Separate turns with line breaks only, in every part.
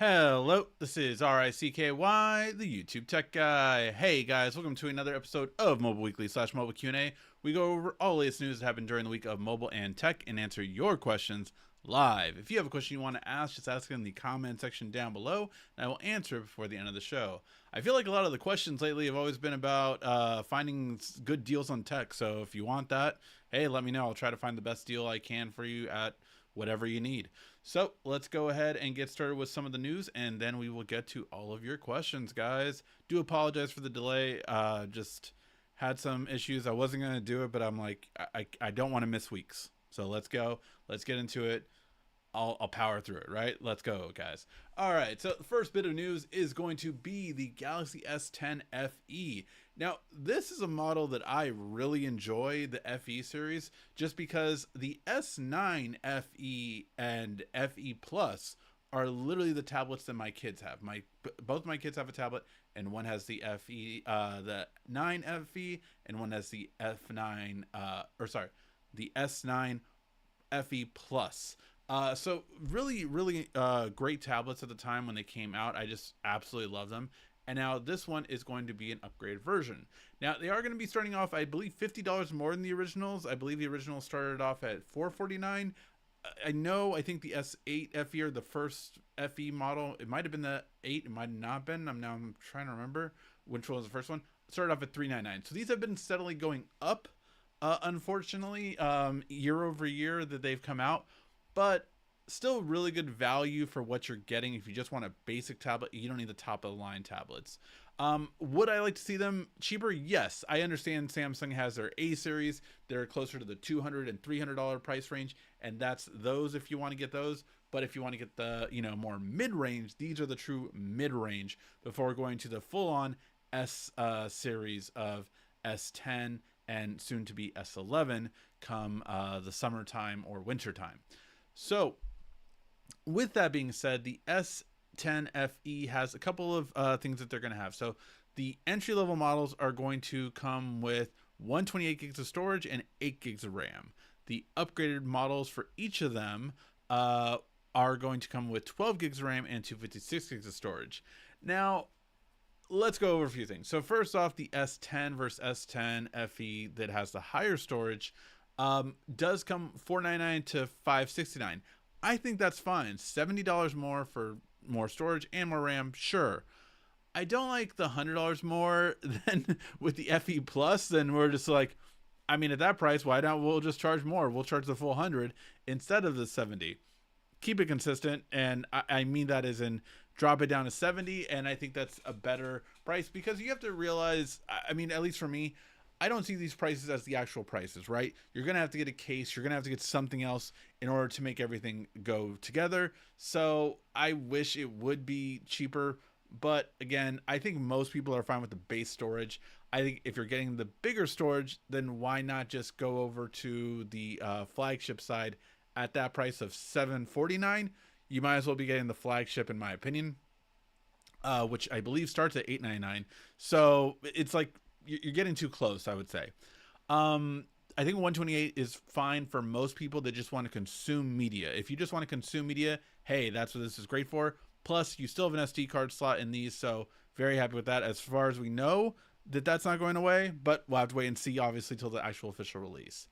Hello, this is RICKY, the YouTube Tech Guy. Hey guys, welcome to another episode of Mobile Weekly / Mobile Q&A. We go over all the latest news that happened during the week of mobile and tech and answer your questions live. If you have a question you want to ask, just ask it in the comment section down below, and I will answer it before the end of the show. I feel like a lot of the questions lately have always been about finding good deals on tech, so if you want that, hey, let me know. I'll try to find the best deal I can for you at whatever you need. So let's go ahead and get started with some of the news, and then we will get to all of your questions, guys. Do apologize for the delay. Just had some issues. I wasn't going to do it, but I'm like, I don't want to miss weeks. So let's go. Let's get into it. I'll power through it, right? Let's go, guys. All right, so the first bit of news is going to be the Galaxy S10 FE. Now, this is a model that I really enjoy, the FE series, just because the S9 FE and FE Plus are literally the tablets that my kids have. Both my kids have a tablet, and one has the the 9 FE, and one has the the S9 FE Plus. So really great tablets at the time when they came out. I just absolutely love them. And now this one is going to be an upgraded version. Now they are going to be starting off, I believe, $50 more than the originals. I believe the originals started off at $449. I think the S8 FE or the first FE model, it might have been the 8, it might not have been. I'm trying to remember which one was the first one. Started off at $399. So these have been steadily going up, unfortunately, year over year that they've come out. But still really good value for what you're getting. If you just want a basic tablet, you don't need the top of the line tablets. Would I like to see them cheaper? Yes. I understand Samsung has their A series. They're closer to the $200 and $300 price range, and that's those if you want to get those. But if you want to get the more mid-range, these are the true mid-range before going to the full-on S series of S10 and soon to be S11 come the summertime or wintertime. So with that being said, the S10 FE has a couple of things that they're going to have. So the entry-level models are going to come with 128 gigs of storage and 8 gigs of RAM. The upgraded models for each of them are going to come with 12 gigs of RAM and 256 gigs of storage. Now, let's go over a few things. So first off, the S10 versus S10 FE that has the higher storage does come $499 to $569. I think that's fine. $70 more for more storage and more RAM, sure. I don't like the $100 more than with the FE Plus. Then we're just like, I mean, at that price, why not? We'll just charge more. We'll charge the full 100 instead of the 70. Keep it consistent, and I mean that as in drop it down to 70, and I think that's a better price because you have to realize, I mean, at least for me, I don't see these prices as the actual prices, right? You're going to have to get a case. You're going to have to get something else in order to make everything go together. So I wish it would be cheaper. But again, I think most people are fine with the base storage. I think if you're getting the bigger storage, then why not just go over to the flagship side at that price of $749? You might as well be getting the flagship, in my opinion, which I believe starts at $899. So it's like, you're getting too close, I would say. I think 128 is fine for most people that just want to consume media. If you just want to consume media, hey, that's what this is great for. Plus, you still have an SD card slot in these, so very happy with that. As far as we know, that's not going away, but we'll have to wait and see, obviously, till the actual official release.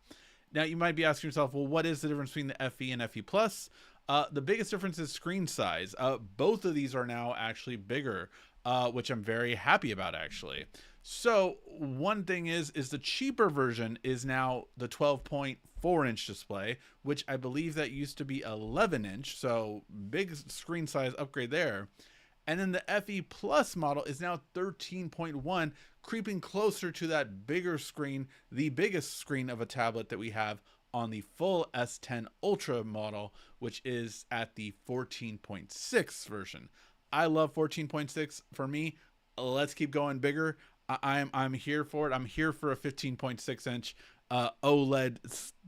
Now, you might be asking yourself, well, what is the difference between the FE and FE Plus? The biggest difference is screen size. Both of these are now actually bigger, which I'm very happy about, actually. So one thing is the cheaper version is now the 12.4 inch display, which I believe that used to be 11 inch. So big screen size upgrade there. And then the FE Plus model is now 13.1, creeping closer to that bigger screen, the biggest screen of a tablet that we have on the full S10 Ultra model, which is at the 14.6 version. I love 14.6. For me, let's keep going bigger. I'm here for it. I'm here for a 15.6 inch OLED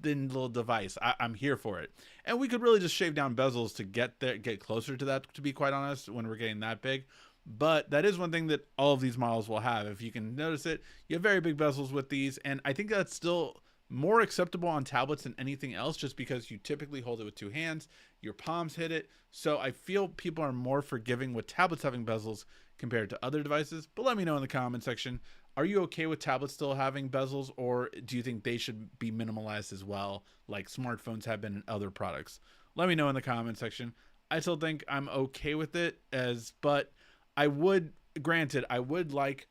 thin little device. I'm here for it. And we could really just shave down bezels to get closer to that, to be quite honest, when we're getting that big. But that is one thing that all of these models will have. If you can notice it, you have very big bezels with these, and I think that's still more acceptable on tablets than anything else, just because you typically hold it with two hands, your palms hit it. So I feel people are more forgiving with tablets having bezels compared to other devices. But let me know in the comment section, are you okay with tablets still having bezels, or do you think they should be minimalized as well, like smartphones have been in other products? Let me know in the comment section. I still think I'm okay with it, but I would, granted, I would like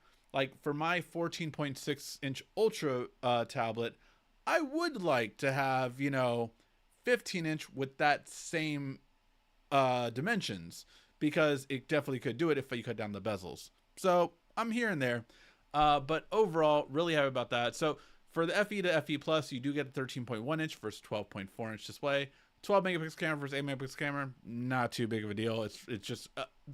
for my 14.6-inch Ultra tablet, I would like to have, 15-inch with that same dimensions, because it definitely could do it if you cut down the bezels. So I'm here and there, but overall, really happy about that. So for the FE to FE Plus, you do get a 13.1-inch versus 12.4-inch display. 12 megapixel camera versus 8 megapixel camera, not too big of a deal. It's just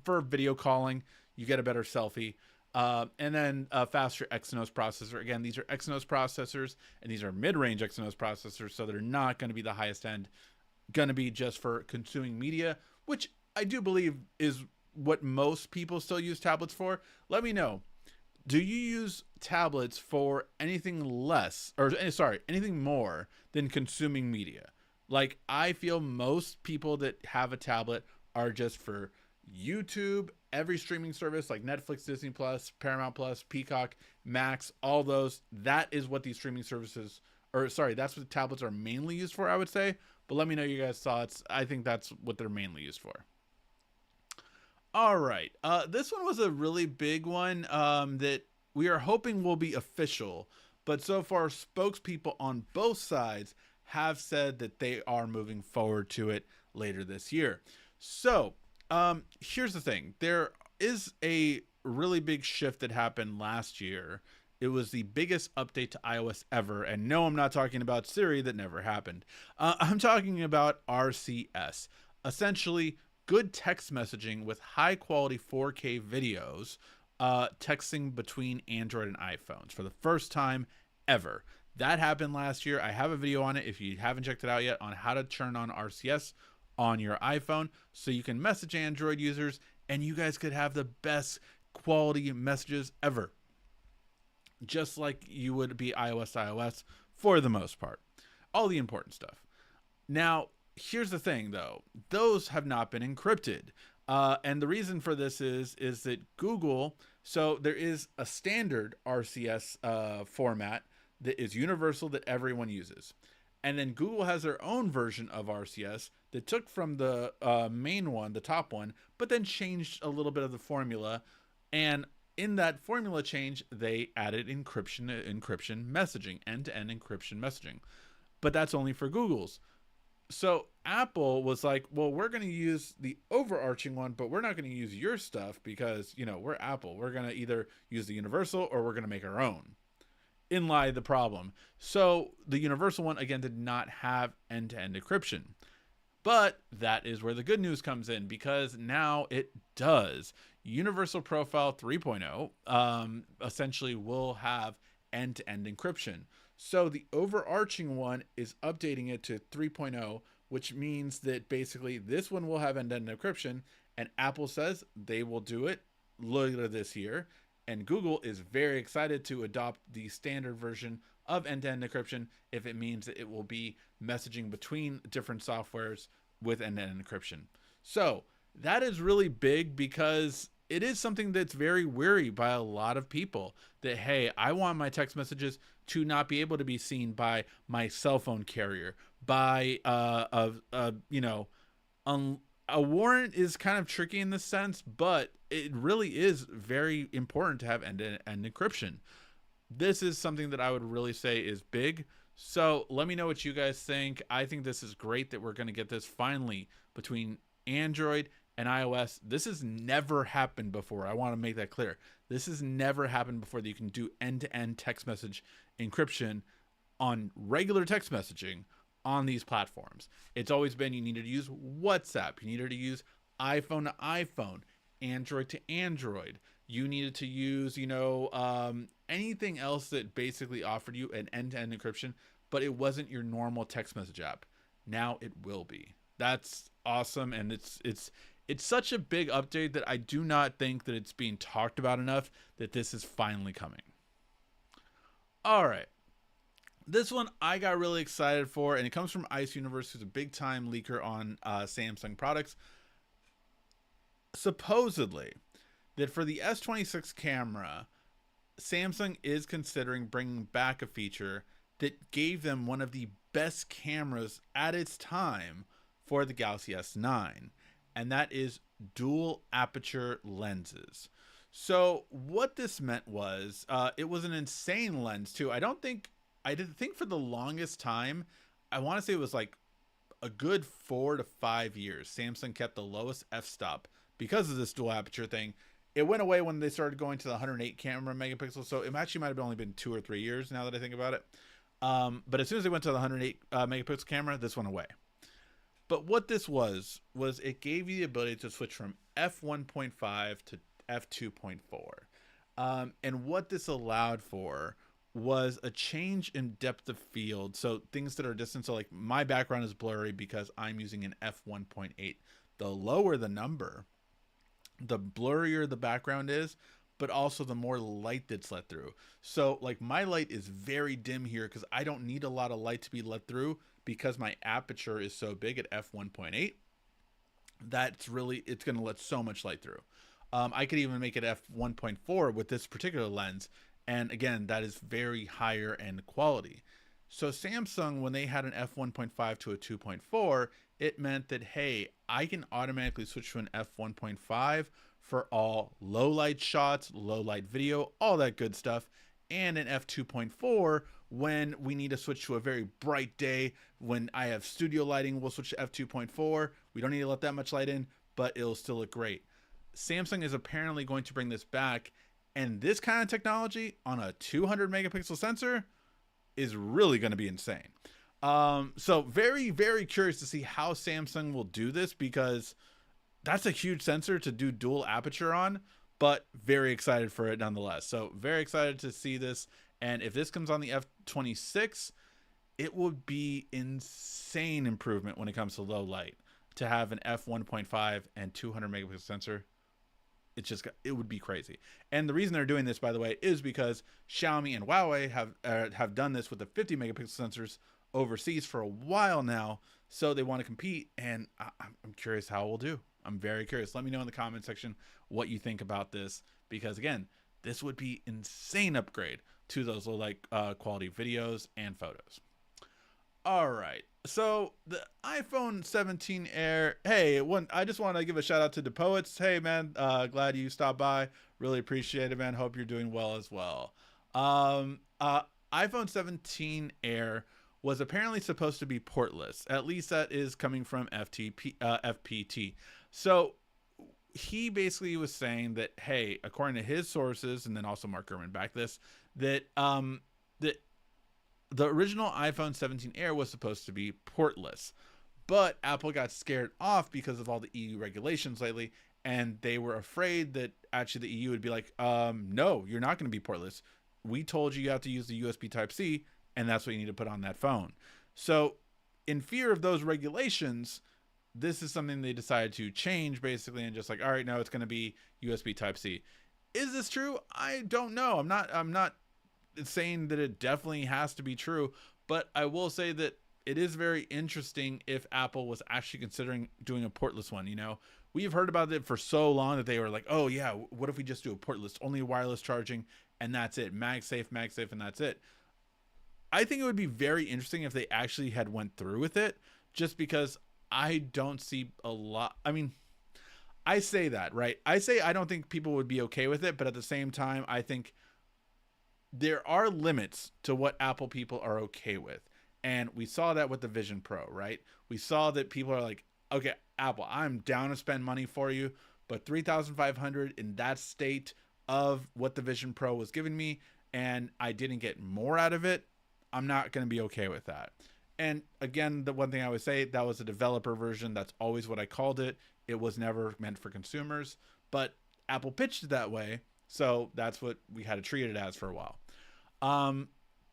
for video calling, you get a better selfie. And then a faster Exynos processor. Again, these are Exynos processors, and these are mid-range Exynos processors, so they're not going to be the highest end. Going to be just for consuming media, which I do believe is what most people still use tablets for. Let me know. Do you use tablets for anything anything more than consuming media? Like, I feel most people that have a tablet are just for YouTube, every streaming service like Netflix, Disney Plus, Paramount Plus, Peacock, Max, all those. That is what these streaming services, that's what the tablets are mainly used for, I would say. But let me know your guys' thoughts. I think that's what they're mainly used for. All right. This one was a really big one that we are hoping will be official. But so far, spokespeople on both sides have said that they are moving forward to it later this year. So here's the thing. There is a really big shift that happened last year. It was the biggest update to iOS ever. And no, I'm not talking about Siri. That never happened. I'm talking about RCS. Essentially, good text messaging with high quality 4K videos, texting between Android and iPhones for the first time ever. That happened last year. I have a video on it if you haven't checked it out yet, on how to turn on RCS on your iPhone so you can message Android users and you guys could have the best quality messages ever, just like you would be iOS for the most part, all the important stuff. Now, here's the thing though, those have not been encrypted. And the reason for this is that Google, so there is a standard RCS format that is universal that everyone uses. And then Google has their own version of RCS that took from the main one, the top one, but then changed a little bit of the formula. And in that formula change, they added encryption messaging, end-to-end encryption messaging. But that's only for Google's. So Apple was like, well, we're going to use the overarching one, but we're not going to use your stuff because, we're Apple. We're going to either use the universal or we're going to make our own. In lie the problem. So the universal one, again, did not have end-to-end encryption. But that is where the good news comes in, because now it does. Universal Profile 3.0 essentially will have end-to-end encryption. So the overarching one is updating it to 3.0, which means that basically this one will have end-to-end encryption, and Apple says they will do it later this year. And Google is very excited to adopt the standard version of end-to-end encryption if it means that it will be messaging between different softwares with end-to-end encryption. So that is really big, because it is something that's very weary by a lot of people, that, hey, I want my text messages to not be able to be seen by my cell phone carrier, by a warrant is kind of tricky in this sense, but it really is very important to have end-to-end encryption. This is something that I would really say is big. So let me know what you guys think. I think this is great that we're going to get this finally between Android and iOS. This has never happened before. I want to make that clear. This has never happened before, that you can do end-to-end text message encryption on regular text messaging on these platforms. It's always been you needed to use WhatsApp, you needed to use iPhone to iPhone, Android to Android. You needed to use, anything else that basically offered you an end-to-end encryption, but it wasn't your normal text message app. Now it will be. That's awesome, and it's such a big update that I do not think that it's being talked about enough, that this is finally coming. All right. This one I got really excited for, and it comes from Ice Universe, who's a big time leaker on Samsung products. Supposedly, that for the S26 camera, Samsung is considering bringing back a feature that gave them one of the best cameras at its time for the Galaxy S9, and that is dual aperture lenses. So what this meant was, it was an insane lens too. I did think for the longest time, I want to say it was like a good 4 to 5 years, Samsung kept the lowest f-stop because of this dual aperture thing. It went away when they started going to the 108 camera megapixels, so it actually might have only been 2 or 3 years now that I think about it. But as soon as they went to the 108 megapixel camera, this went away. But what this was it gave you the ability to switch from f1.5 to f2.4. And what this allowed for was a change in depth of field. So things that are distant. So like my background is blurry because I'm using an f1.8. The lower the number, the blurrier the background is, but also the more light that's let through. So like my light is very dim here because I don't need a lot of light to be let through because my aperture is so big at f1.8. It's going to let so much light through. I could even make it f1.4 with this particular lens, and again, that is very higher end quality. So Samsung, when they had an f1.5 to a 2.4, it meant that, hey, I can automatically switch to an f1.5 for all low light shots, low light video, all that good stuff, and an f2.4 when we need to switch to a very bright day. When I have studio lighting, we'll switch to f2.4. We don't need to let that much light in, but it'll still look great. Samsung is apparently going to bring this back, and this kind of technology on a 200 megapixel sensor is really going to be insane. So very, very curious to see how Samsung will do this, because that's a huge sensor to do dual aperture on, but very excited for it nonetheless. So very excited to see this. And if this comes on the F26, it would be insane improvement when it comes to low light to have an f1.5 and 200 megapixel sensor. It would be crazy. And the reason they're doing this, by the way, is because Xiaomi and Huawei have done this with the 50 megapixel sensors overseas for a while now. So they want to compete, and I'm curious how we'll do. I'm very curious. Let me know in the comment section what you think about this, because again, this would be insane upgrade to those low light quality videos and photos. All right. So the iPhone 17 Air. Hey, I just want to give a shout out to the Poets. Hey man, glad you stopped by. Really appreciate it, man. Hope you're doing well as well. iPhone 17 Air was apparently supposed to be portless. At least that is coming from FPT. So he basically was saying that, hey, according to his sources, and then also Mark Gurman backed this, that the original iPhone 17 Air was supposed to be portless, but Apple got scared off because of all the EU regulations lately, and they were afraid that actually the EU would be like, no, you're not going to be portless. We told you have to use the USB Type-C, and that's what you need to put on that phone. So in fear of those regulations, this is something they decided to change basically, and just like, all right, no, it's going to be USB Type-C. Is this true? I don't know. I'm not saying that it definitely has to be true, but I will say that it is very interesting if Apple was actually considering doing a portless one. You know, we've heard about it for so long that they were like, oh yeah, what if we just do a portless, only wireless charging, and that's it, MagSafe, and that's it. I think it would be very interesting if they actually had went through with it, just because I don't see a lot. I mean, I say that, right? I say I don't think people would be okay with it, but at the same time, I think there are limits to what Apple people are okay with. And we saw that with the Vision Pro, right? We saw that people are like, okay, Apple, I'm down to spend money for you, but $3,500 in that state of what the Vision Pro was giving me, and I didn't get more out of it, I'm not going to be okay with that. And again, the one thing I would say, that was a developer version. That's always what I called it. It was never meant for consumers, but Apple pitched it that way. So that's what we had to treat it as for a while.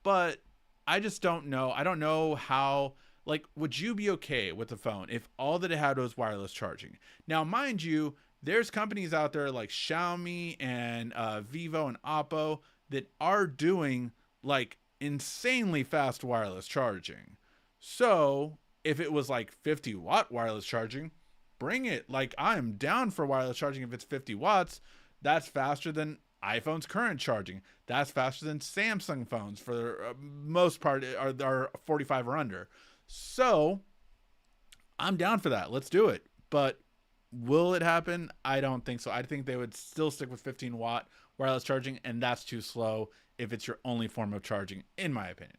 But I just don't know. I don't know how, like, would you be okay with the phone if all that it had was wireless charging? Now, mind you, there's companies out there like Xiaomi and Vivo and Oppo that are doing like insanely fast wireless charging. So if it was like 50-watt wireless charging, bring it. Like, I'm down for wireless charging if it's 50 watts. That's faster than iPhone's current charging. That's faster than Samsung phones for the most part are 45 or under. So I'm down for that. Let's do it. But will it happen? I don't think so. I think they would still stick with 15-watt wireless charging, and that's too slow if it's your only form of charging, in my opinion.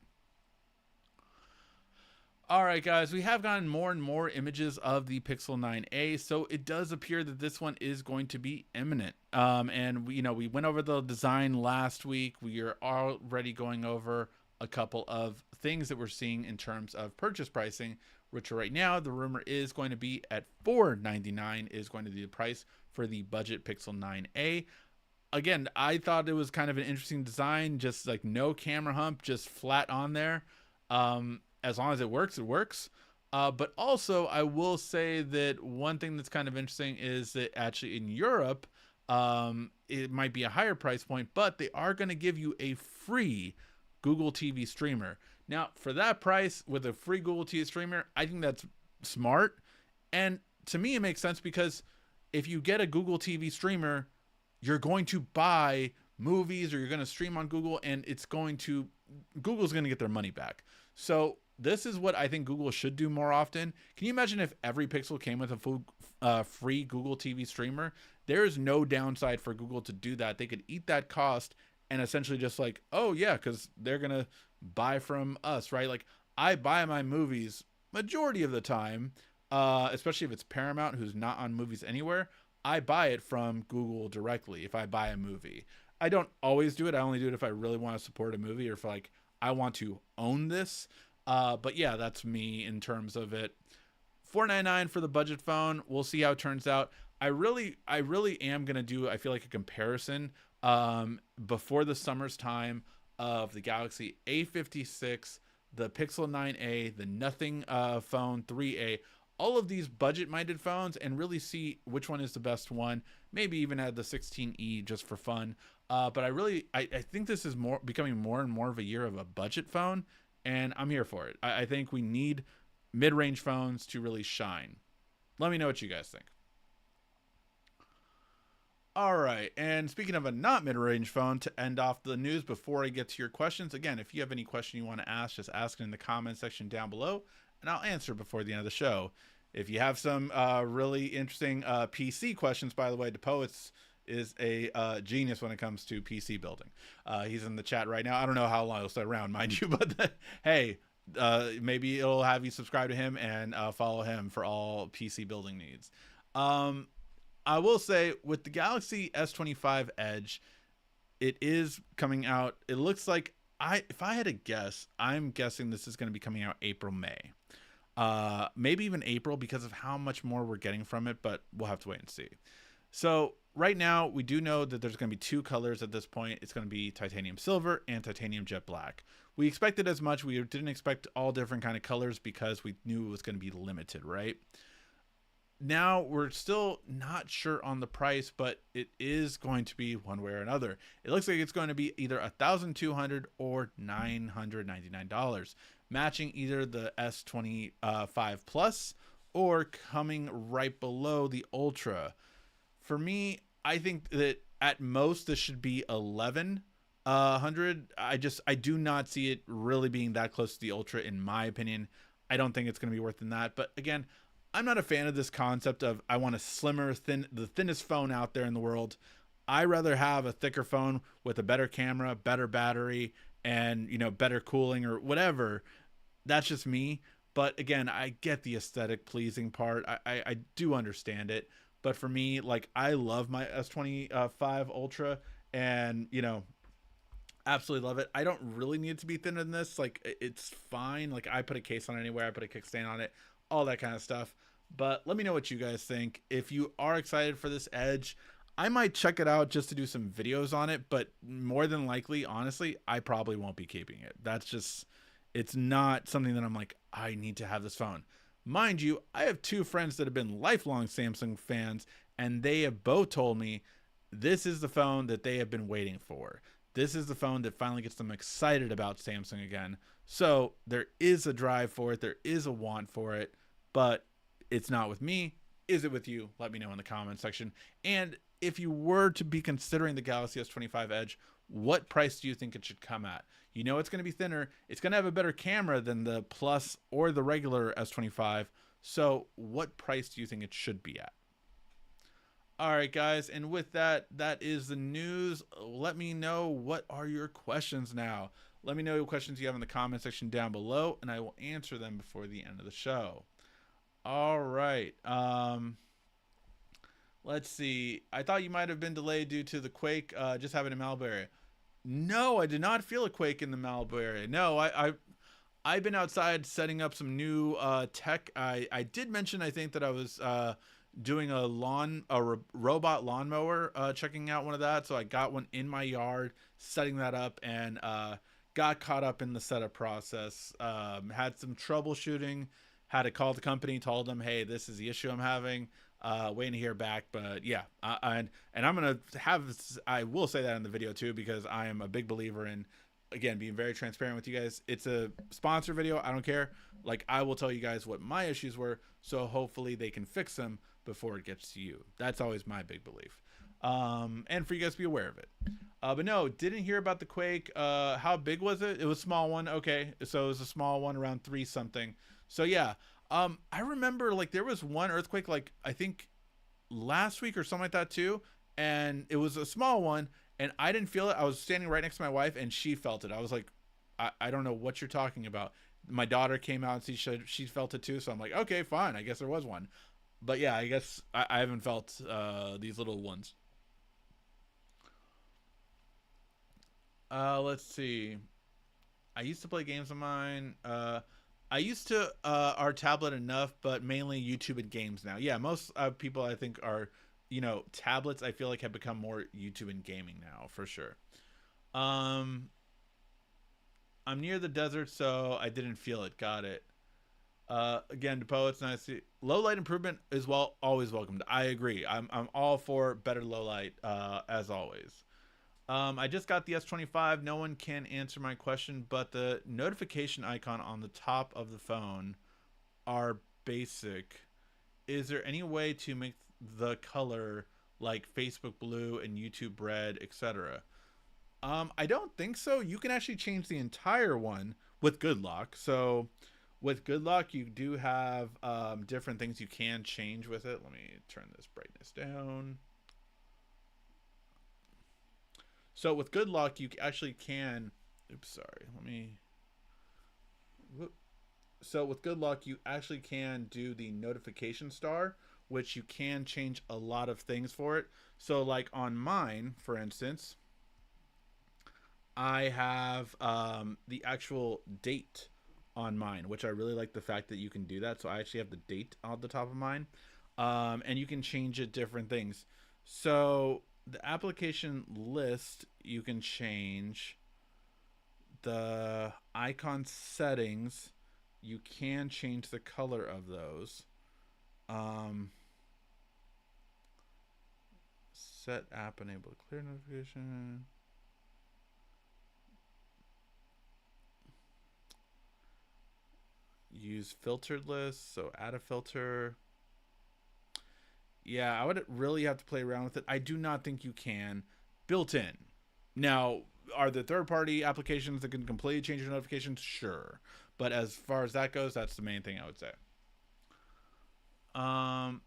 All right, guys, we have gotten more and more images of the Pixel 9a, so it does appear that this one is going to be imminent. And we went over the design last week. We are already going over a couple of things that we're seeing in terms of purchase pricing, which right now the rumor is going to be at $499 is going to be the price for the budget Pixel 9a. Again, I thought it was kind of an interesting design, just like no camera hump, just flat on there. As long as it works, it works. But also, I will say that one thing that's kind of interesting is that actually in Europe, it might be a higher price point, but they are going to give you a free Google TV streamer. Now, for that price, with a free Google TV streamer, I think that's smart. And to me, it makes sense because if you get a Google TV streamer, you're going to buy movies or you're going to stream on Google, and Google's going to get their money back. So this is what I think Google should do more often. Can you imagine if every Pixel came with a full free Google TV streamer? There is no downside for Google to do that. They could eat that cost and essentially just like, oh yeah, because they're going to buy from us, right? Like, I buy my movies majority of the time, especially if it's Paramount, who's not on Movies Anywhere. I buy it from Google directly if I buy a movie. I don't always do it. I only do it if I really want to support a movie or if like I want to own this. But yeah, that's me in terms of it. $499 for the budget phone. We'll see how it turns out. I really am going to do, I feel like, a comparison before the summer's time of the Galaxy A56, the Pixel 9a, the Nothing phone 3a, all of these budget-minded phones, and really see which one is the best one. Maybe even add the 16E just for fun. But I think this is becoming more and more of a year of a budget phone, and I'm here for it. I think we need mid-range phones to really shine. Let me know what you guys think. All right, and speaking of a not mid-range phone, to end off the news before I get to your questions, again, if you have any question you want to ask, just ask it in the comment section down below, and I'll answer before the end of the show. If you have some really interesting PC questions, by the way, DePo is a genius when it comes to PC building. He's in the chat right now. I don't know how long he'll stay around, mind you, but hey, maybe it'll have you subscribe to him and follow him for all PC building needs. I will say, with the Galaxy S25 Edge, it is coming out. It looks like, if I had to guess, I'm guessing this is going to be coming out April, May. Maybe even April because of how much more we're getting from it, but we'll have to wait and see. So right now, we do know that there's going to be two colors at this point. It's going to be titanium silver and titanium jet black. We expected as much. We didn't expect all different kind of colors because we knew it was going to be limited, right? Now we're still not sure on the price, but it is going to be one way or another. It looks like it's going to be either $1,200 or $999, matching either the S25 Plus or coming right below the Ultra. For me, I think that at most this should be $1,100. I do not see it really being that close to the Ultra, in my opinion. I don't think it's going to be worth than that. But again, I'm not a fan of this concept of I want a slimmer, the thinnest phone out there in the world. I rather have a thicker phone with a better camera, better battery, and better cooling or whatever. That's just me. But again, I get the aesthetic pleasing part. I do understand it. But for me, like, I love my S25 Ultra, and absolutely love it. I don't really need it to be thinner than this. Like, it's fine. Like, I put a case on it anywhere. I put a kickstand on it, all that kind of stuff. But let me know what you guys think. If you are excited for this Edge, I might check it out just to do some videos on it, but more than likely, honestly, I probably won't be keeping it. That's just, it's not something that I'm like, I need to have this phone. Mind you, I have two friends that have been lifelong Samsung fans, and they have both told me this is the phone that they have been waiting for. This is the phone that finally gets them excited about Samsung again. So there is a drive for it. There is a want for it, but it's not with me. Is it with you? Let me know in the comment section. And if you were to be considering the Galaxy S25 Edge, what price do you think it should come at? You know it's going to be thinner. It's going to have a better camera than the Plus or the regular S25. So what price do you think it should be at? All right, guys. And with that, that is the news. Let me know, what are your questions now? Let me know what questions you have in the comment section down below, and I will answer them before the end of the show. All right. Let's see. I thought you might have been delayed due to the quake just having a Malibu area. No, I did not feel a quake in the Malibu area. No, I've been outside setting up some new tech. I did mention, I think, that I was doing a robot lawnmower, checking out one of that. So I got one in my yard, setting that up, and got caught up in the setup process. Had some troubleshooting. Had to call the company, told them, hey, this is the issue I'm having. Waiting to hear back, but yeah, and I'm gonna I will say that in the video too, because I am a big believer in, again, being very transparent with you guys. It's a sponsor video. I don't care. Like, I will tell you guys what my issues were, so hopefully they can fix them before it gets to you. That's always my big belief. And for you guys to be aware of it. But no, didn't hear about the quake. How big was it? It was a small one. Okay, so it was a small one, around 3 something. So yeah. I remember, like, there was one earthquake, like, I think last week or something like that too, and it was a small one, and I didn't feel it. I was standing right next to my wife, and she felt it. I was like, I don't know what you're talking about. My daughter came out and she felt it too, so I'm like, okay, fine, I guess there was one. But yeah, I guess I haven't felt these little ones. Let's see. I used to play games on mine. I used to our tablet enough, but mainly YouTube and games now. Yeah, most people, I think, are, tablets, I feel like, have become more YouTube and gaming now, for sure. I'm near the desert, so I didn't feel it. Got it. Again, Depo, it's nice to see. Low light improvement is always welcomed. I agree. I'm all for better low light, as always. I just got the S25. No one can answer my question, but the notification icon on the top of the phone are basic. Is there any way to make the color like Facebook blue and YouTube red, etc.? I don't think so. You can actually change the entire one with good luck. So with good luck, you do have different things you can change with it. Let me turn this brightness down. So with good luck, you actually can, so with good luck, you actually can do the notification star, which you can change a lot of things for it. So like on mine, for instance, I have the actual date on mine, which I really like the fact that you can do that. So I actually have the date on the top of mine, and you can change it different things. So the application list, you can change the icon settings. You can change the color of those. Set app enable clear notification. Use filtered list, so add a filter. Yeah, I would really have to play around with it. I do not think you can built in. Now, are there third-party applications that can completely change your notifications? Sure. But as far as that goes, that's the main thing I would say.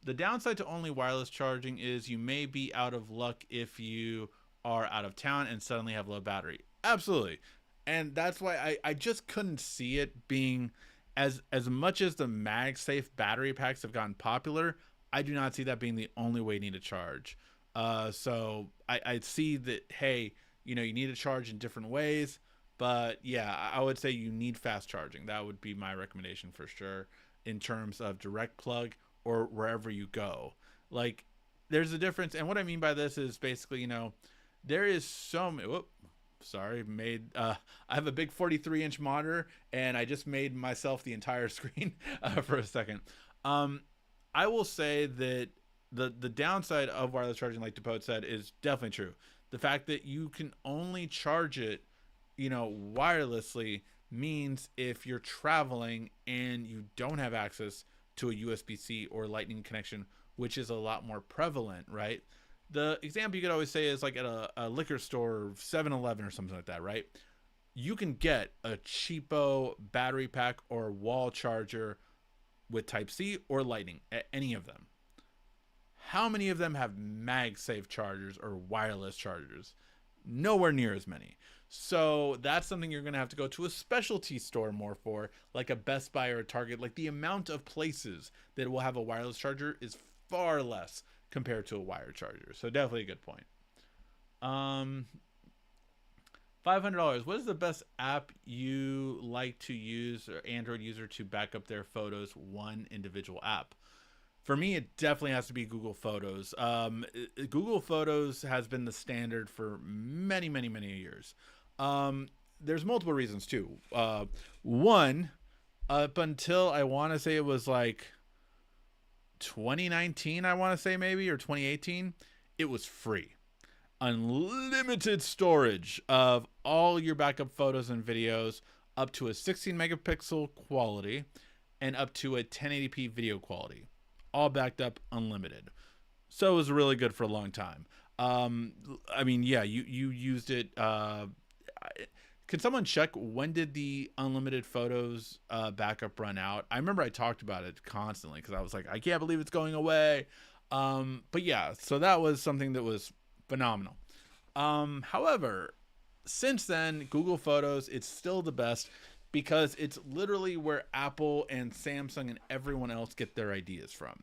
The downside to only wireless charging is you may be out of luck if you are out of town and suddenly have low battery. Absolutely. And that's why I just couldn't see it being, as much as the MagSafe battery packs have gotten popular, I do not see that being the only way you need to charge. So I see that, hey, you need to charge in different ways, but yeah, I would say you need fast charging. That would be my recommendation for sure, in terms of direct plug or wherever you go. Like, there's a difference. And what I mean by this is basically, there is I have a big 43-inch monitor, and I just made myself the entire screen for a second. I will say that the downside of wireless charging, like Depot said, is definitely true. The fact that you can only charge it, wirelessly means if you're traveling and you don't have access to a USB-C or Lightning connection, which is a lot more prevalent, right? The example you could always say is like at a liquor store, 7-Eleven or something like that, right? You can get a cheapo battery pack or wall charger with Type-C or Lightning at any of them. How many of them have MagSafe chargers or wireless chargers? Nowhere near as many. So that's something you're going to have to go to a specialty store more for, like a Best Buy or a Target. Like the amount of places that will have a wireless charger is far less compared to a wired charger. So definitely a good point. $500. What is the best app you like to use, or Android user, to back up their photos? One individual app. For me, it definitely has to be Google Photos. Google Photos has been the standard for many, many, many years. There's multiple reasons too. One, up until I want to say it was like 2019, I want to say maybe, or 2018, it was free. Unlimited storage of all your backup photos and videos, up to a 16 megapixel quality and up to a 1080p video quality, all backed up, unlimited. So it was really good for a long time. I mean, yeah, you used it. Can someone check when did the unlimited photos backup run out? I remember I talked about it constantly because I was like, I can't believe it's going away. But yeah, so that was something that was phenomenal. However, since then, Google Photos, it's still the best because it's literally where Apple and Samsung and everyone else get their ideas from.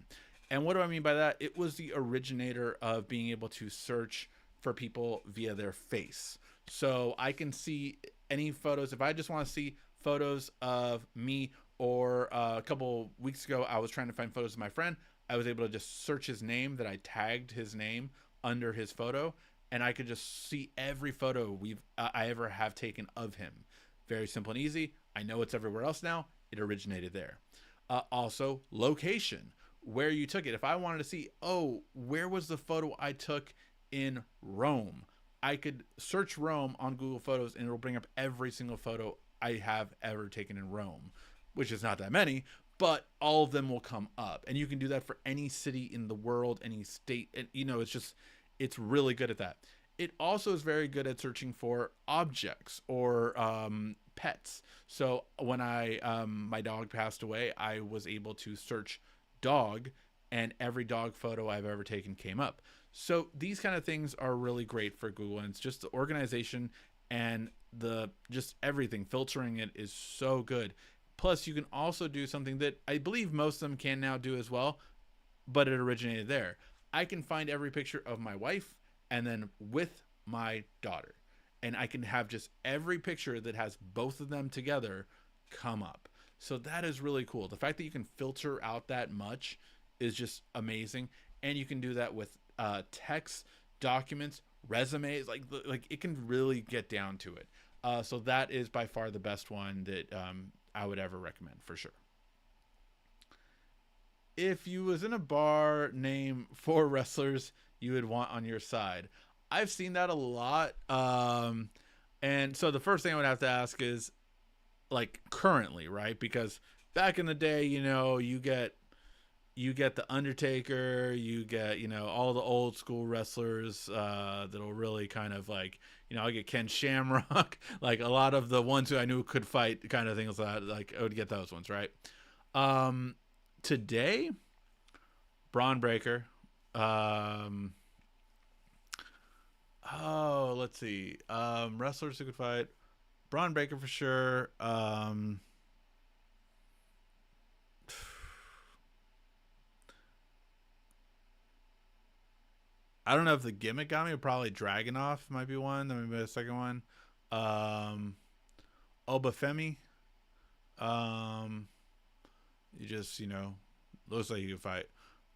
And what do I mean by that? It was the originator of being able to search for people via their face. So I can see any photos. If I just want to see photos of me, or a couple weeks ago, I was trying to find photos of my friend, I was able to just search his name, that I tagged his name under his photo, and I could just see every photo I ever have taken of him. Very simple and easy. I know it's everywhere else now. It originated there. Also, location, where you took it. If I wanted to see, where was the photo I took in Rome? I could search Rome on Google Photos and it'll bring up every single photo I have ever taken in Rome, which is not that many, but all of them will come up. And you can do that for any city in the world, any state. And, it's really good at that. It also is very good at searching for objects or pets. So when my dog passed away, I was able to search dog, and every dog photo I've ever taken came up. So these kind of things are really great for Google, and it's just the organization and just everything. Filtering it is so good. Plus, you can also do something that I believe most of them can now do as well, but it originated there. I can find every picture of my wife and then with my daughter, and I can have just every picture that has both of them together come up. So that is really cool. The fact that you can filter out that much is just amazing, and you can do that with text, documents, resumes. Like it can really get down to it. So that is by far the best one that I would ever recommend for sure. If you was in a bar, name 4 wrestlers you would want on your side. I've seen that a lot. And so the first thing I would have to ask is, like, currently, right? Because back in the day, you get the Undertaker, you get, all the old school wrestlers that'll really kind of like, I get Ken Shamrock, like a lot of the ones who I knew could fight kind of things like I would get those ones, right? Today, Braun Breaker. Let's see. Wrestlers who could fight. Braun Breaker for sure. I don't know if the gimmick got me. Probably Dragunov might be one. That might be the second one. Obafemi. You just, looks like you could fight.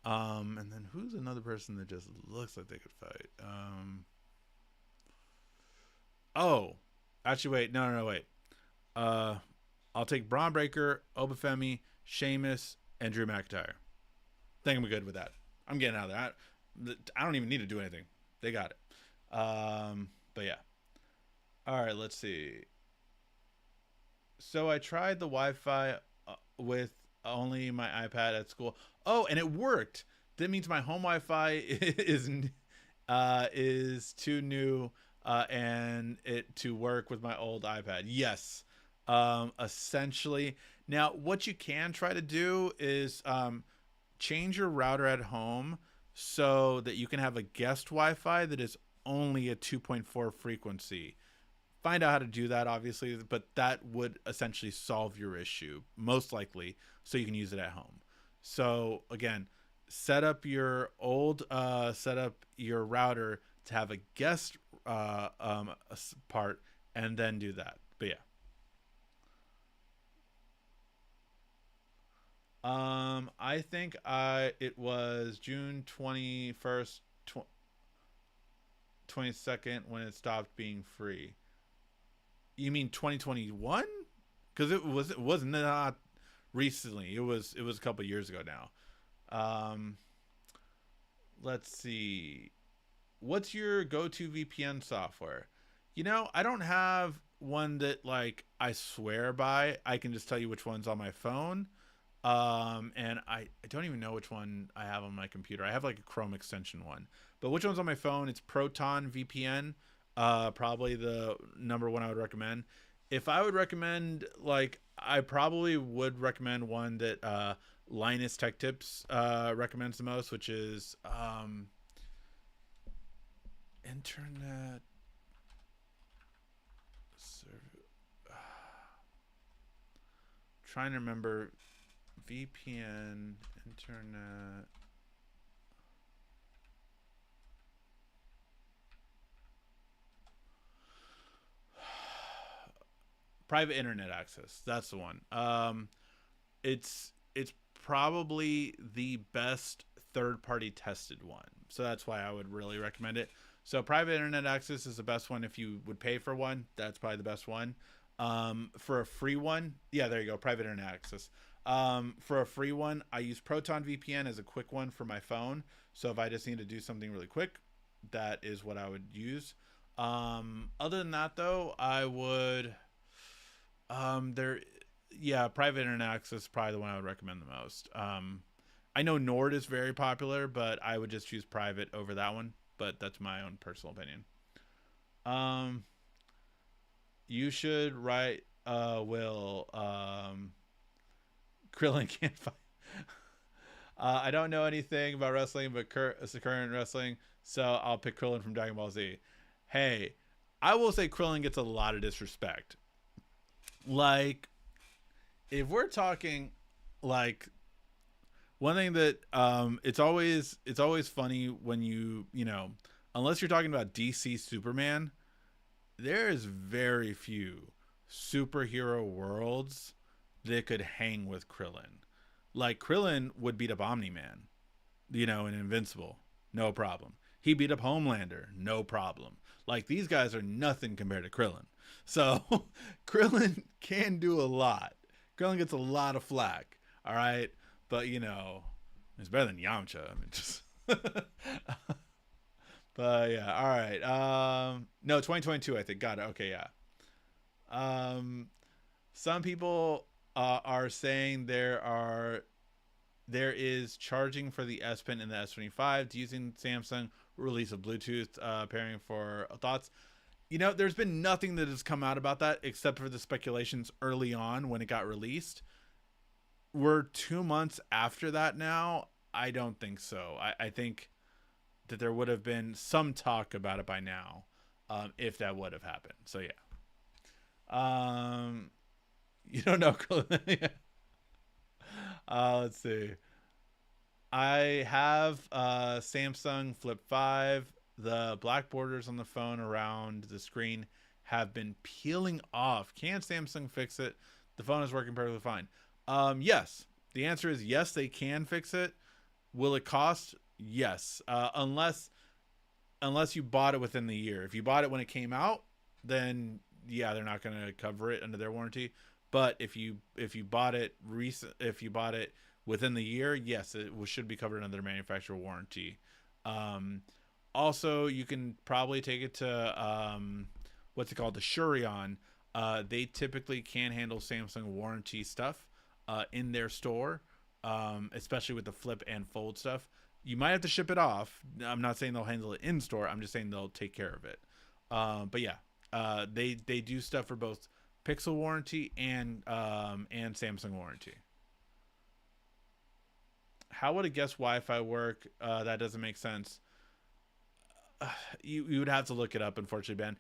And then who's another person that just looks like they could fight? Actually, wait. No, wait. I'll take Braun Breaker, Obafemi, Sheamus, and Drew McIntyre. I think I'm good with that. I'm getting out of that. I don't even need to do anything. They got it. But yeah. All right, let's see. So I tried the Wi-Fi with only my iPad at school. Oh, and it worked. That means my home Wi-Fi is too new and it to work with my old iPad. Yes, essentially. Now, what you can try to do is change your router at home so that you can have a guest Wi-Fi that is only a 2.4 frequency. Find out how to do that, obviously, but that would essentially solve your issue, most likely, so you can use it at home. So again, set up your router to have a guest part, and then do that. But yeah. I think it was June 21st, 22nd when it stopped being free. You mean 2021? Because it wasn't not recently. It was a couple years ago now. Let's see. What's your go-to VPN software? I don't have one that like I swear by. I can just tell you which one's on my phone. And I don't even know which one I have on my computer. I have like a Chrome extension one, but which one's on my phone? It's Proton VPN. Probably the number one I would recommend. If I would recommend, like, I probably would recommend one that Linus Tech Tips recommends the most, which is Internet trying to remember VPN Internet. Private internet access. That's the one. It's probably the best third party tested one. So that's why I would really recommend it. So private internet access is the best one. If you would pay for one, that's probably the best one. For a free one, yeah, there you go. Private internet access. For a free one, I use Proton VPN as a quick one for my phone. So if I just need to do something really quick, that is what I would use. Other than that, though, I would private internet access is probably the one I would recommend the most. I know Nord is very popular, but I would just choose private over that one. But that's my own personal opinion. You should write Will. Krillin can't fight. I don't know anything about wrestling, but it's the current wrestling, so I'll pick Krillin from Dragon Ball Z. Hey, I will say Krillin gets a lot of disrespect. Like, if we're talking, like, one thing that it's always funny when unless you're talking about DC Superman, there is very few superhero worlds that could hang with Krillin. Like, Krillin would beat up Omni-Man, in Invincible, no problem. He beat up Homelander, no problem. Like, these guys are nothing compared to Krillin. So Krillin can do a lot. Krillin gets a lot of flack, all right? But, it's better than Yamcha. I mean, just but yeah, all right. No, 2022, I think. Got it. Okay, yeah. Some people are saying there is charging for the S Pen and the S25 using Samsung release of Bluetooth pairing for thoughts. There's been nothing that has come out about that except for the speculations early on when it got released. We're 2 months after that now. I don't think so. I think that there would have been some talk about it by now, if that would have happened. So yeah. You don't know. Let's see. I have Samsung Flip 5. The black borders on the phone around the screen have been peeling off. Can Samsung fix it? The phone is working perfectly fine. Yes. The answer is yes, they can fix it. Will it cost? Yes. Unless you bought it within the year. If you bought it when it came out, then yeah, they're not going to cover it under their warranty. But if you bought it within the year, yes, it should be covered under their manufacturer warranty. Um, Also, you can probably take it to what's it called, the Shurion. They typically can handle Samsung warranty stuff in their store, especially with the flip and fold stuff. You might have to ship it off. I'm not saying they'll handle it in store. I'm just saying they'll take care of it. But yeah, they do stuff for both Pixel warranty and Samsung warranty. How would a guest Wi-Fi work? That doesn't make sense. You would have to look it up, unfortunately, Ben.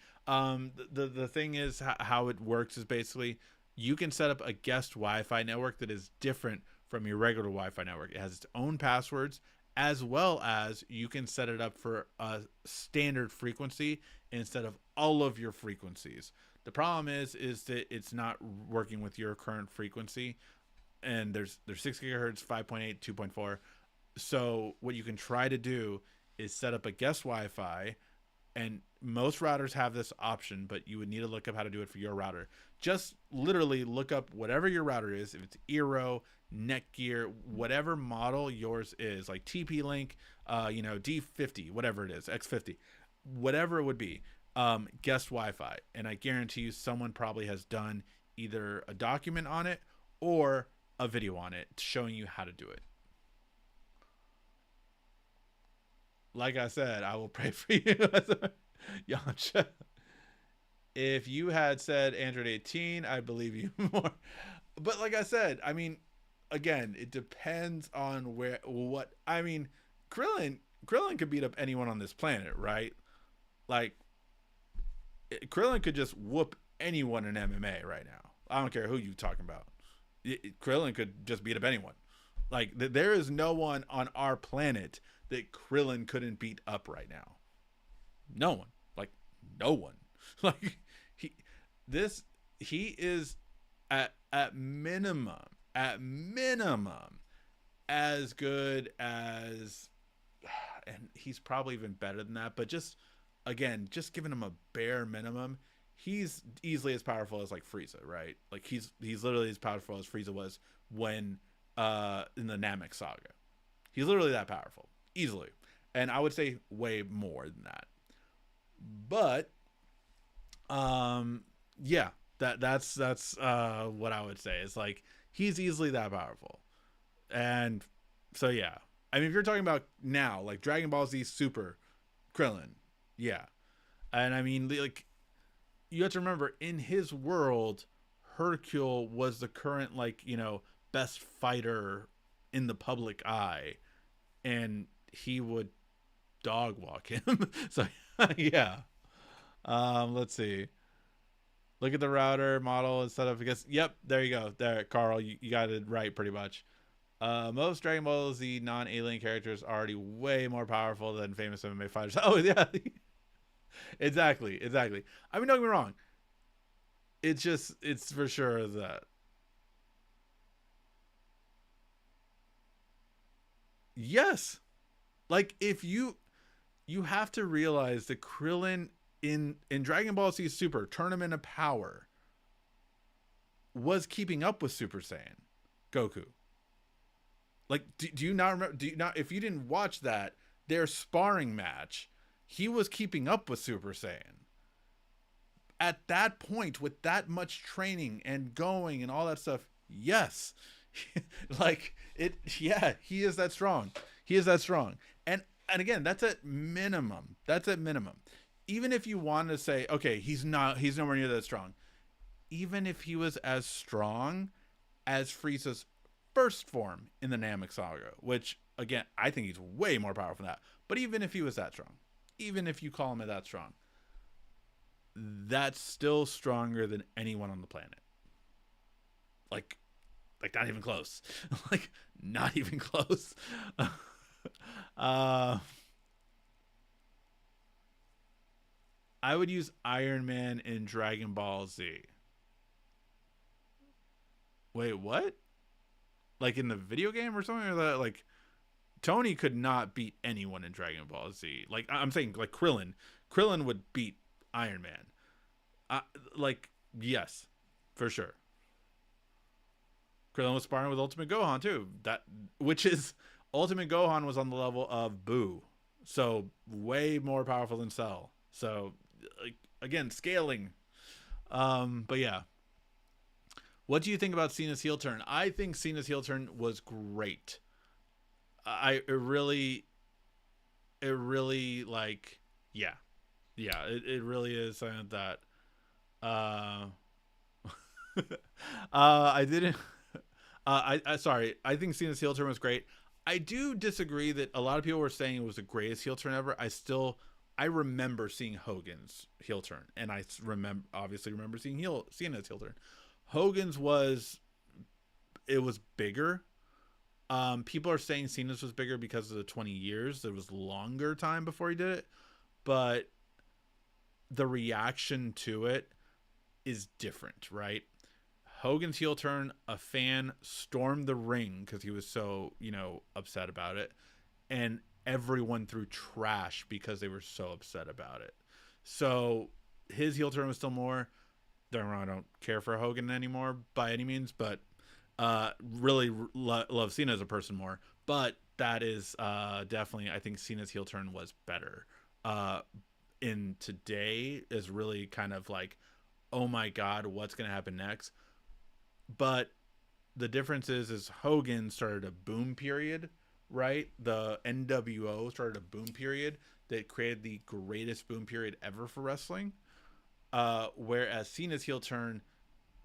The thing is, how it works is basically you can set up a guest Wi-Fi network that is different from your regular Wi-Fi network. It has its own passwords, as well as you can set it up for a standard frequency instead of all of your frequencies. The problem is that it's not working with your current frequency, and there's 6 gigahertz, 5.8, 2.4. So what you can try to do is set up a guest Wi-Fi, and most routers have this option, but you would need to look up how to do it for your router. Just literally look up whatever your router is, if it's Eero, Netgear, whatever model yours is, like TP-Link, D50, whatever it is, X50, whatever it would be, guest Wi-Fi. And I guarantee you someone probably has done either a document on it or a video on it showing you how to do it. Like I said, I will pray for you. Yamcha. If you had said Android 18, I believe you more. But like I said, I mean, again, it depends on Krillin could beat up anyone on this planet, right? Like, Krillin could just whoop anyone in MMA right now. I don't care who you're talking about. Krillin could just beat up anyone. Like, there is no one on our planet that Krillin couldn't beat up right now. No one. Like, no one. Like, he is at minimum as good as, and he's probably even better than that, but just giving him a bare minimum, he's easily as powerful as like Frieza, right? Like he's literally as powerful as Frieza was when in the Namek saga. He's literally that powerful, easily, and I would say way more than that. But yeah, that's what I would say. It's like he's easily that powerful. And so yeah, I mean, if you're talking about now, like Dragon Ball Z Super Krillin, yeah. And I mean, like, you have to remember, in his world, Hercule was the current, like, best fighter in the public eye, and he would dog walk him. So yeah. Let's see. Look at the router model instead of, I guess, yep, there you go. There, Carl, you got it right pretty much. Most Dragon Ball Z non-alien characters are already way more powerful than famous MMA fighters. Oh, yeah. Exactly. I mean, don't get me wrong. It's for sure that. Yes. Like, if you have to realize that Krillin in Dragon Ball Z Super Tournament of Power was keeping up with Super Saiyan Goku. Like, do you not remember? If you didn't watch that, their sparring match, he was keeping up with Super Saiyan. At that point, with that much training and going and all that stuff, yes. Like, yeah, he is that strong. And again, that's at minimum. Even if you want to say, okay, he's nowhere near that strong. Even if he was as strong as Frieza's first form in the Namek saga, which, again, I think he's way more powerful than that. But even if he was that strong, even if you call him that strong, that's still stronger than anyone on the planet. Like not even close. Like, not even close. I would use Iron Man in Dragon Ball Z. Wait, what? Like in the video game or something, or that? Like, Tony could not beat anyone in Dragon Ball Z. Like, I'm saying, like, Krillin would beat Iron Man. Like, yes, for sure. Krillin was sparring with Ultimate Gohan too. Which is Ultimate Gohan was on the level of Boo, so way more powerful than Cell. So like, again, scaling. But yeah, what do you think about Cena's heel turn? I think Cena's heel turn was great. It really like, yeah, it really is something that uh I didn't I sorry, I think Cena's heel turn was great. I do disagree that a lot of people were saying it was the greatest heel turn ever. I remember seeing Hogan's heel turn, and I obviously remember seeing Cena's heel turn. Hogan's was, it was bigger. People are saying Cena's was bigger because of the 20 years. There was longer time before he did it, but the reaction to it is different, right? Hogan's heel turn, a fan stormed the ring because he was so, upset about it. And everyone threw trash because they were so upset about it. So his heel turn was still more. I don't care for Hogan anymore by any means, but really love Cena as a person more. But that is definitely, I think Cena's heel turn was better. In today is really kind of like, oh my God, what's going to happen next? But the difference is Hogan started a boom period, right? The NWO started a boom period that created the greatest boom period ever for wrestling. Whereas Cena's heel turn,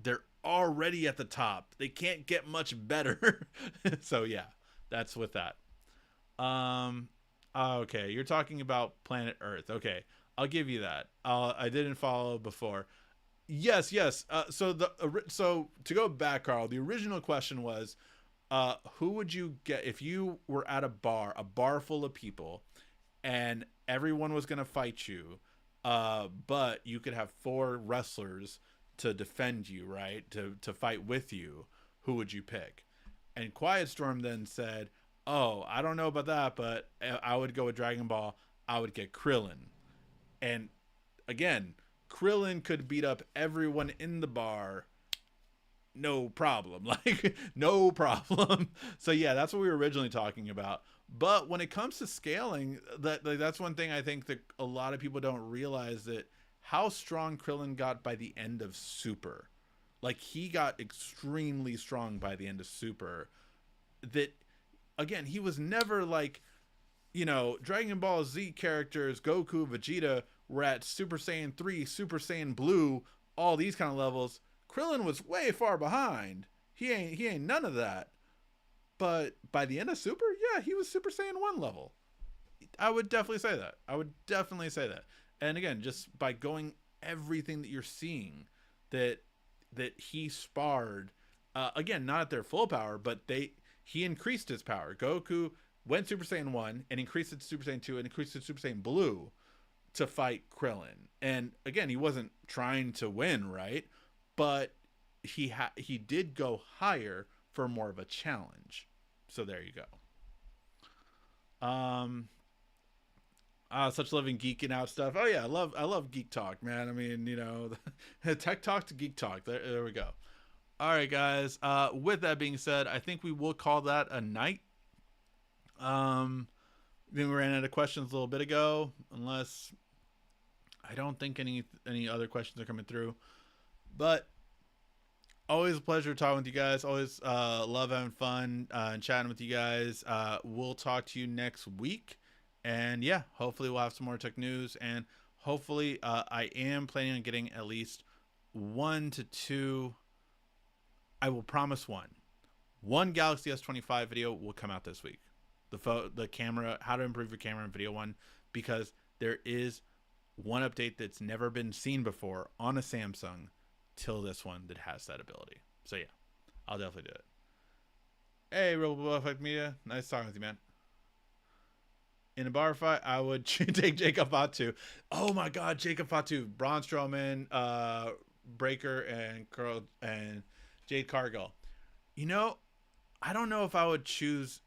they're already at the top. They can't get much better. So yeah, that's with that. Okay, you're talking about Planet Earth. Okay, I'll give you that. I didn't follow before. Yes, yes. So to go back, Carl, the original question was, who would you get if you were at a bar full of people, and everyone was gonna fight you, but you could have 4 wrestlers to defend you, right? To fight with you. Who would you pick? And Quiet Storm then said, "Oh, I don't know about that, but I would go with Dragon Ball. I would get Krillin." And again, Krillin could beat up everyone in the bar, no problem. Like, no problem. So yeah, that's what we were originally talking about. But when it comes to scaling, that's one thing I think that a lot of people don't realize, that how strong Krillin got by the end of Super. Like, he got extremely strong by the end of Super. That, again, he was never like, Dragon Ball Z characters, Goku, Vegeta, were at Super Saiyan 3, Super Saiyan Blue, all these kind of levels. Krillin was way far behind. He ain't none of that. But by the end of Super, yeah, he was Super Saiyan 1 level. I would definitely say that. And again, just by going everything that you're seeing, that he sparred, again, not at their full power, but he increased his power. Goku went Super Saiyan 1 and increased it to Super Saiyan 2 and increased it to Super Saiyan Blue to fight Krillin. And again, he wasn't trying to win, right? But he did go higher for more of a challenge. So there you go. Such loving geeking out stuff. Oh yeah, I love geek talk, man. I mean, tech talk to geek talk. There we go. All right, guys. With that being said, I think we will call that a night. Then we ran out of questions a little bit ago, unless I don't think any other questions are coming through. But always a pleasure talking with you guys. Always love having fun and chatting with you guys. We'll talk to you next week. And yeah, hopefully we'll have some more tech news. And hopefully I am planning on getting at least 1 to 2. I will promise one Galaxy S25 video will come out this week. The camera, how to improve your camera and video one, because there is one update that's never been seen before on a Samsung till this one that has that ability. So yeah, I'll definitely do it. Hey, Robo Effect Media, nice talking with you, man. In a bar fight, I would take Jacob Fatu. Oh my God, Jacob Fatu, Braun Strowman, Breaker, and Jade Cargill. I don't know if I would choose.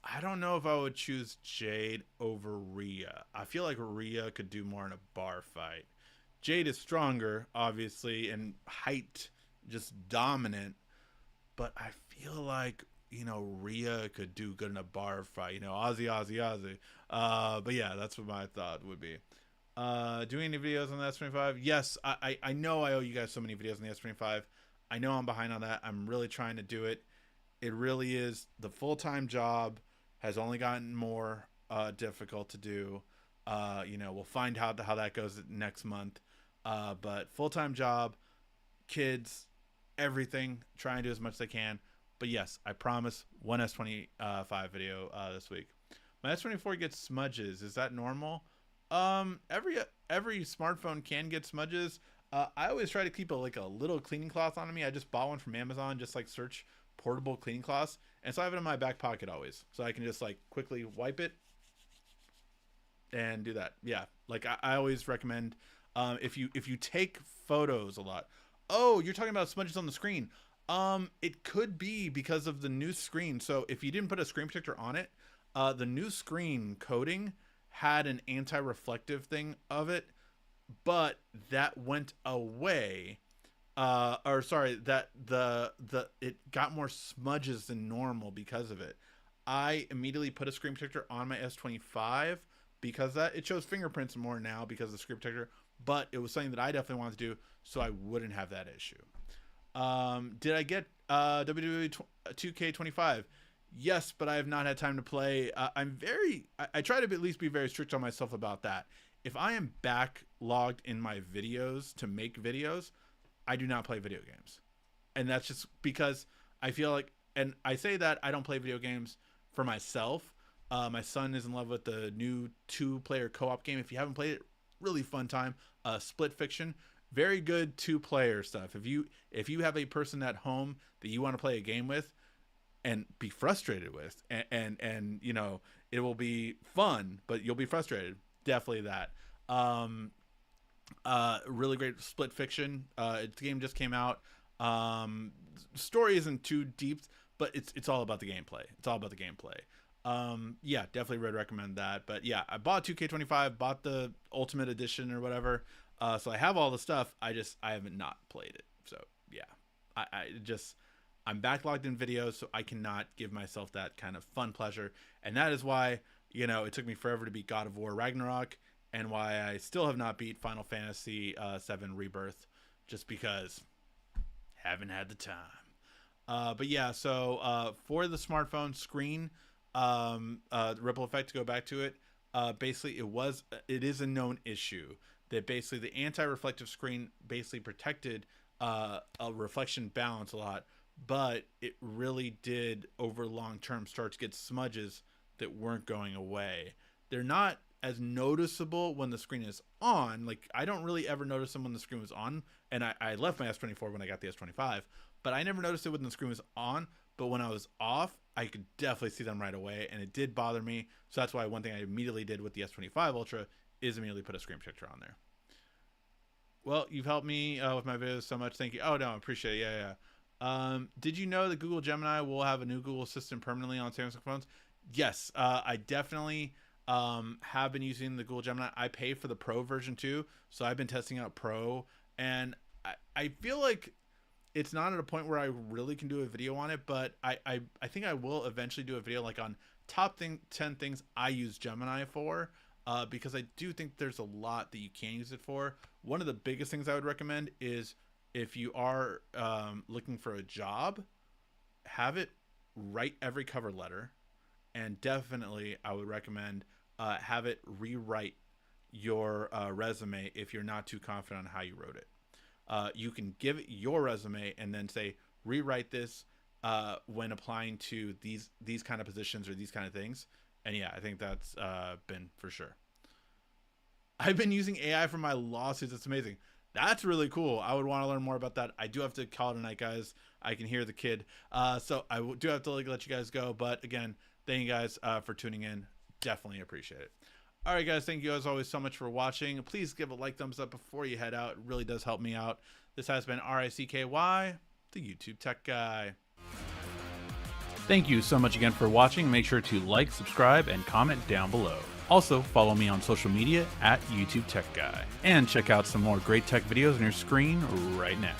I don't know if I would choose Jade over Rhea. I feel like Rhea could do more in a bar fight. Jade is stronger, obviously, and height just dominant. But I feel like, Rhea could do good in a bar fight. Aussie, Aussie, Aussie. But yeah, that's what my thought would be. Doing any videos on the S25? Yes, I know I owe you guys so many videos on the S25. I know I'm behind on that. I'm really trying to do it. It really is. The full-time job has only gotten more difficult to do. We'll find out how that goes next month. But full-time job, kids, everything, try and do as much as I can. But yes, I promise one S25 video this week. My S24 gets smudges. Is that normal? Every smartphone can get smudges. I always try to keep a little cleaning cloth on me. I just bought one from Amazon, just search portable cleaning cloths, and so I have it in my back pocket always, so I can just quickly wipe it and do that. Yeah, I always recommend if you take photos a lot. Oh, you're talking about smudges on the screen. It could be because of the new screen. So if you didn't put a screen protector on it, the new screen coating had an anti-reflective thing of it, but that went away. That it got more smudges than normal because of it. I immediately put a screen protector on my S25 because it shows fingerprints more now because of the screen protector, but it was something that I definitely wanted to do so I wouldn't have that issue. Did I get WWE 2K25? Yes, but I have not had time to play. I try to at least be very strict on myself about that. If I am backlogged in my videos to make videos, I do not play video games. And that's just because I feel like, and I say that I don't play video games for myself. My son is in love with the new 2-player co-op game. If you haven't played it, really fun time. Split Fiction, very good 2-player stuff. If you have a person at home that you want to play a game with and be frustrated with, and it will be fun, but you'll be frustrated. Definitely that. Really great Split Fiction. The game just came out. Story isn't too deep, but it's all about the gameplay. It's all about the gameplay. Yeah, definitely would recommend that. But yeah, I bought 2K25, bought the Ultimate Edition or whatever. So I have all the stuff. I haven't not played it. So yeah, I'm backlogged in videos, so I cannot give myself that kind of fun pleasure. And that is why, it took me forever to beat God of War Ragnarok, and why I still have not beat Final Fantasy VII Rebirth, just because haven't had the time. But yeah, so for the smartphone screen, ripple effect, to go back to it, basically it is a known issue that basically the anti-reflective screen basically protected a reflection balance a lot, but it really did over long term start to get smudges that weren't going away. They're not as noticeable when the screen is on. I don't really ever notice them when the screen was on, and I left my S24 when I got the S25, but I never noticed it when the screen was on. But when I was off, I could definitely see them right away, and it did bother me. So that's why one thing I immediately did with the S25 Ultra is immediately put a screen protector on there. Well, you've helped me with my videos so much. Thank you. Oh, no, I appreciate it. Yeah. Did you know that Google Gemini will have a new Google Assistant permanently on Samsung phones? Yes, I definitely have been using the Google Gemini. I pay for the Pro version too, so I've been testing out Pro, and I feel like it's not at a point where I really can do a video on it, but I think I will eventually do a video on top 10 things I use Gemini for, because I do think there's a lot that you can use it for. One of the biggest things I would recommend is if you are looking for a job, have it write every cover letter, and definitely I would recommend have it rewrite your resume if you're not too confident on how you wrote it. You can give it your resume and then say, rewrite this when applying to these kind of positions or these kind of things. And yeah, I think that's been for sure. I've been using AI for my lawsuits. It's amazing. That's really cool. I would want to learn more about that. I do have to call it a night, guys. I can hear the kid. So I do have to let you guys go. But again, thank you guys for tuning in. Definitely appreciate it. All right, guys, thank you as always so much for watching. Please give a like, thumbs up before you head out. It really does help me out. This has been RICKY, the YouTube Tech Guy. Thank you so much again for watching. Make sure to like, subscribe, and comment down below. Also, follow me on social media at YouTube Tech Guy. And check out some more great tech videos on your screen right now.